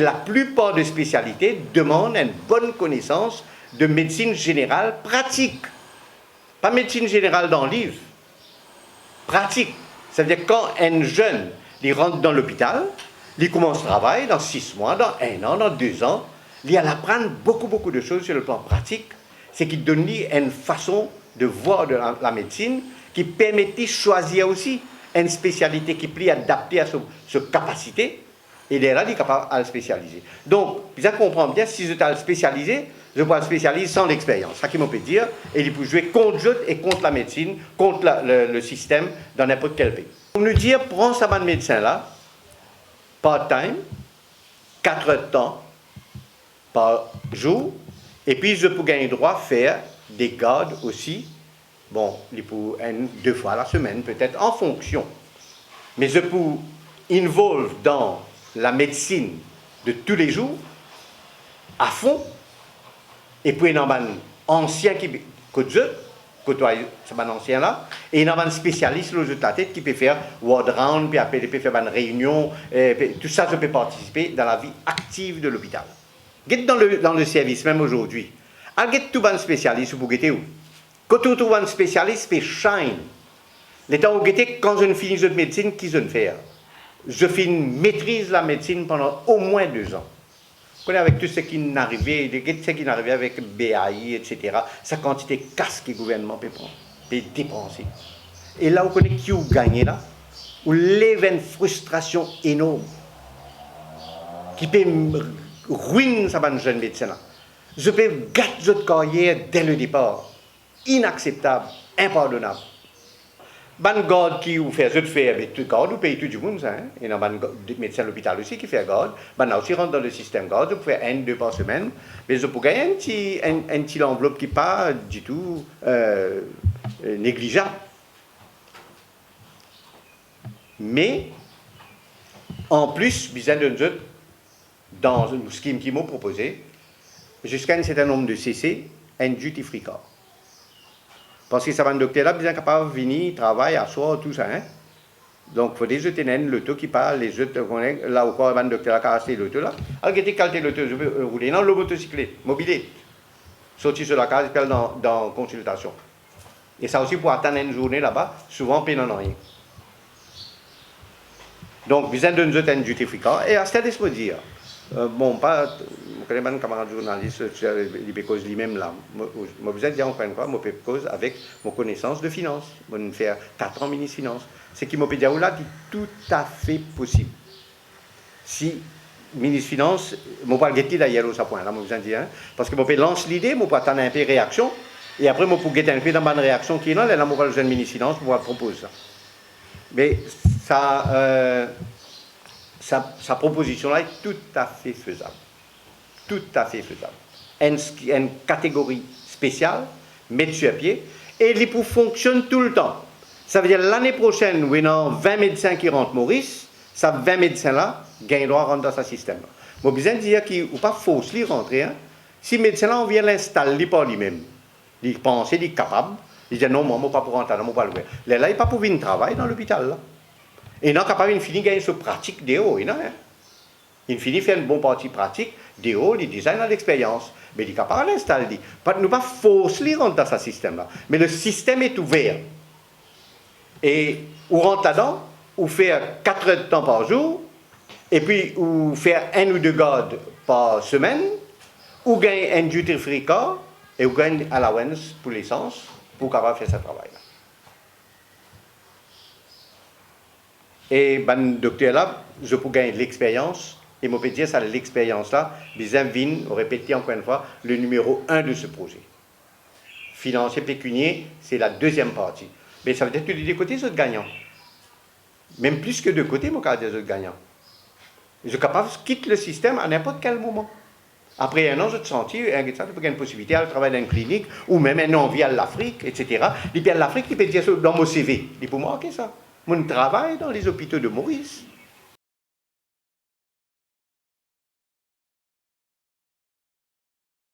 La plupart des spécialités demandent une bonne connaissance de médecine générale pratique. Pas médecine générale dans le livre. Pratique. Ça veut dire quand un jeune il rentre dans l'hôpital, il commence le travail dans 6 mois, dans 1 an, dans 2 ans, il va apprendre beaucoup de choses sur le plan pratique. C'est qu'il donne lui une façon de voir de la médecine qui permet de choisir aussi une spécialité qui est adaptée à sa capacité. Et là, il est capable de le spécialiser. Donc, vous comprenez bien, si je dois le spécialiser, je peux le spécialiser sans l'expérience. C'est ça qu'il peut dire. Et il peut jouer contre eux et contre la médecine, contre le système dans n'importe quel pays. Pour nous dire, prends ça de médecin là, part-time, 4 heures de temps par jour, et puis je peux gagner droit à faire des gardes aussi. Bon, il peut 2 fois la semaine, peut-être, en fonction. Mais je peux involve dans la médecine de tous les jours, à fond, et puis il y a un ancien qui côtoie ce ancien là, et il y a un spécialiste de la tête qui peut faire ward round, puis après il peut faire une réunion, tout ça je peux participer dans la vie active de l'hôpital. Dans le service, même aujourd'hui, il tout un spécialiste pour guetter où? Quand tu trouves un spécialiste, c'est shine. L'état où guetter, quand je finis de médecine, qui je ne fais? Je maîtrise la médecine pendant au moins 2 ans. Avec tout ce qui n'arrivait avec BAI, etc., sa quantité de casse que le gouvernement peut dépenser. Et là, on connaît qui a gagné là, où lève une frustration énorme, qui peut ruiner sa jeune médecin là. Je peux gâter votre carrière dès le départ. Inacceptable, impardonnable. Ban garde qui vous fait garde, vous payez tout le monde, hein. Il y a un médecin à l'hôpital aussi qui fait garde. Ban aussi rentre dans le système garde, vous faites 1-2 par semaine. Mais vous pouvez gagner un petit enveloppe qui n'est pas du tout négligeable. Mais, en plus, besoin de nous, dans ce qui m'a proposé, jusqu'à un certain nombre de CC, un duty free card. Parce que ça va un docteur là, bien capable de venir, travailler, asseoir, tout ça. Hein? Donc, il faut des jeter l'auto qui parle, les autres, là où un docteur a cassé l'auto là. Alors, il a l'auto, je veux rouler dans le motocyclette, mobilette. Sortir sur la case, et dans consultation. Et ça aussi, pour attendre une journée là-bas, souvent, il n'y en a rien. Donc, besoin de nous un duty free card. Et à ce stade, il faut dire, bon, pas, je connais pas un camarade journaliste, il peut cause lui-même là. Moi, besoin de dire encore une fois, moi, je peux cause avec mon connaissance de finance. Je vais faire 4 ans ministre finance. Ce qui m'a peut dire là, c'est tout à fait possible. Si ministre finance, je ne vais pas le guetter d'ailleurs au point là, moi, besoin de dire, hein, parce que je peux lancer l'idée, je peux attendre un peu de réaction, et après, je peux guetter un peu dans ma réaction qui est là, là, je vais le jeune ministre finance pour proposer ça. Mais ça. Sa proposition-là est tout à fait faisable. Tout à fait faisable. Une catégorie spéciale, mettre sur pied, et l'IPO fonctionne tout le temps. Ça veut dire l'année prochaine, où il y a 20 médecins qui rentrent Maurice, ces 20 médecins-là gagnent droit à rentrer dans ce système-là. Je veux bien dire qu'il ne faut pas fausser rentrer. Hein. Si le médecin-là, on vient l'installer par lui-même, il pense, il est capable, il dit non, moi, je ne pas pour rentrer, je ne pas le faire. Là, il n'est pas pour venir travailler dans l'hôpital. Là. Et non, capable, il finit gagner ce pratique des hauts. Il finit faire une bonne partie pratique des hauts, il design à l'expérience. Mais il est capable de l'installer. Il ne pas forcer rentrer dans ce système-là. Mais le système est ouvert. Et on rentre là-dedans, on fait 4 heures de temps par jour, et puis on fait 1 ou 2 gardes par semaine, on gagne un duty free car, et on gagne allowance pour l'essence, pour capable faire ce travail-là. Et ben docteur là, je peux gagner de l'expérience, et je peux dire ça, l'expérience-là, bien vient, répéter encore une fois, le numéro 1 de ce projet. Financier pécunier, c'est la deuxième partie. Mais ça veut dire que des côtés, les autres gagnants. Même plus que de côté, mon cas, des autres gagnants. Je suis capable de quitter le système à n'importe quel moment. Après 1 an, je te sens, tu peux gagner une possibilité à travailler dans une clinique, ou même un envie à l'Afrique, etc. Et puis à l'Afrique, il peut dire dans mon CV. Il peut marquer ça. Mon travail dans les hôpitaux de Maurice.